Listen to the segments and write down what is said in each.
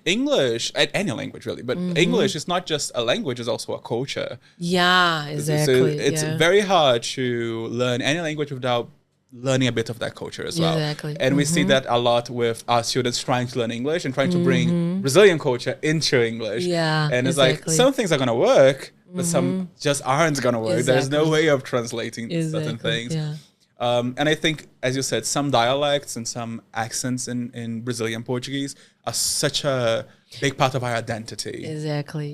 English, any language really, but English is not just a language, it's also a culture. Yeah, exactly. So it's very hard to learn any language without learning a bit of that culture as well. Exactly. And we see that a lot with our students trying to learn English and trying to bring Brazilian culture into English. Yeah, and it's like some things are going to work, but some just aren't going to work. There's no way of translating certain things. Yeah. And I think, as you said, some dialects and some accents in Brazilian Portuguese are such a big part of our identity. Exactly.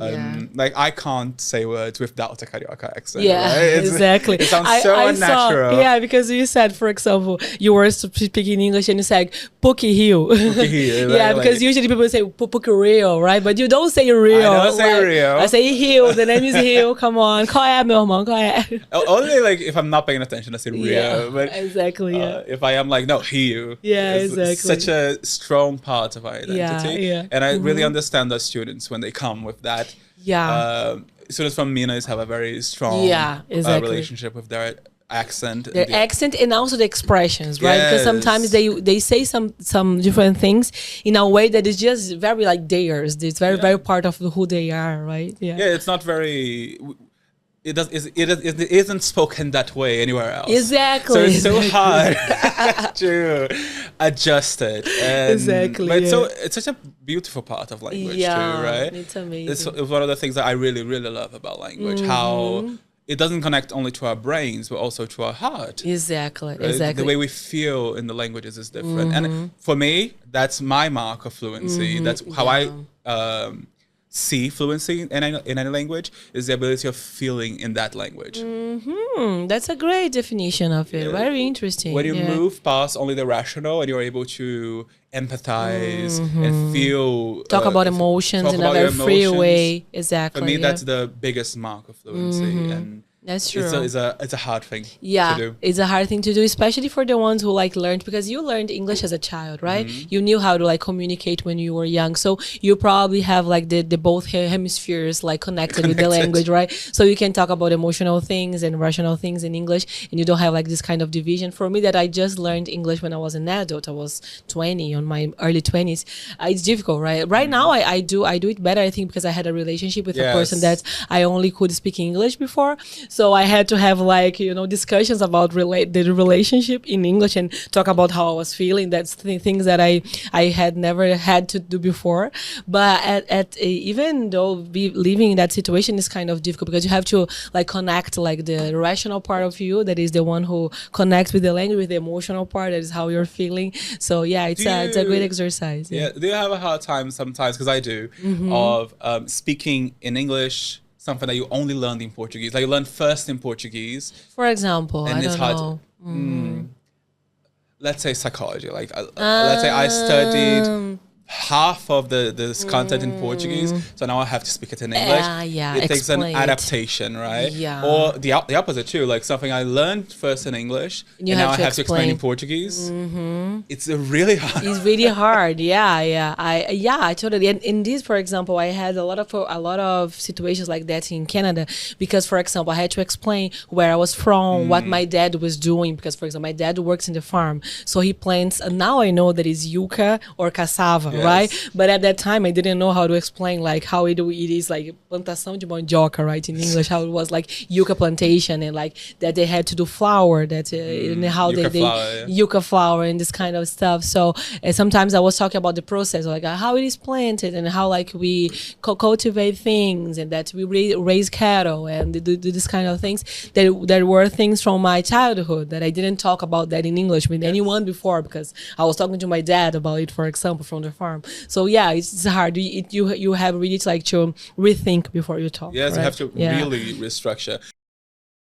Like I can't say words without a Carioca accent. Yeah, right? exactly. It sounds so unnatural. Yeah, because you said, for example, you were speaking English and you said "Puki Rio." Yeah, because usually people say "Puki Rio," right? But you don't say Rio. I don't say Rio. I say Rio. The name is Rio. Come on, qual é, meu irmão? Qual é? Only like if I'm not paying attention, I say Rio. Yeah, but exactly. If I am like, no, Rio. Yeah, it's exactly. Such a strong part of our identity. Yeah. And I really understand the students when they come with that. Yeah. Students from Minas have a very strong relationship with their accent. Their accent and also the expressions, right? Because sometimes they say some different things in a way that is just very like theirs. It's very part of who they are, right? Yeah, it's not very... It isn't spoken that way anywhere else. Exactly. So it's so hard to adjust it. And, but it's such a beautiful part of language too, right? It's amazing. It's one of the things that I really, really love about language, how it doesn't connect only to our brains, but also to our heart. Exactly, right? exactly. The way we feel in the languages is different. And for me, that's my mark of fluency. That's how I... see fluency in any language is the ability of feeling in that language. That's a great definition of it. Very interesting. When you move past only the rational and you're able to empathize and feel... Talk about emotions in a very free way. Exactly. For me, that's the biggest mark of fluency. And that's true. It's a hard thing to do. It's a hard thing to do, especially for the ones who like learned, because you learned English as a child, right? You knew how to like communicate when you were young. So you probably have like the both hemispheres like connected with the language, right? So you can talk about emotional things and rational things in English, and you don't have like this kind of division. For me, that I just learned English when I was an adult. I was 20, on my early 20s. It's difficult, right? Right now, I do it better, I think, because I had a relationship with a person that I only could speak English before. So I had to have like, discussions about the relationship in English and talk about how I was feeling. That's things that I had never had to do before. But even though living in that situation is kind of difficult, because you have to like connect like the rational part of you, that is the one who connects with the language, with the emotional part, that is how you're feeling. So yeah, it's a great exercise. Yeah. Do you have a hard time sometimes, because I do, of speaking in English, something that you only learned in Portuguese, like you learned first in Portuguese, for example, and it's hard. Let's say psychology. Like let's say I studied half of this content in Portuguese, so now I have to speak it in English. It takes an adaptation, right? Or the opposite too, like something I learned first in English and now I have to explain in Portuguese. It's really hard. It's really hard. I totally. And in this, for example, I had a lot of situations like that in Canada, because for example, I had to explain where I was from, what my dad was doing, because for example, my dad works in the farm, so he plants. Now I know that it's yuca or cassava. Right, but at that time I didn't know how to explain like how it is like plantação de mandioca, right, in English, how it was like yuca plantation, and like that they had to do flour, that and how yuca flour and this kind of stuff. So sometimes I was talking about the process, like how it is planted and how like we cultivate things, and that we raise cattle and do this kind of things. There were things from my childhood that I didn't talk about that in English with anyone before, because I was talking to my dad about it, for example, from the farm. So yeah, it's hard. You have really to rethink before you talk. Yes, right? You have to really restructure.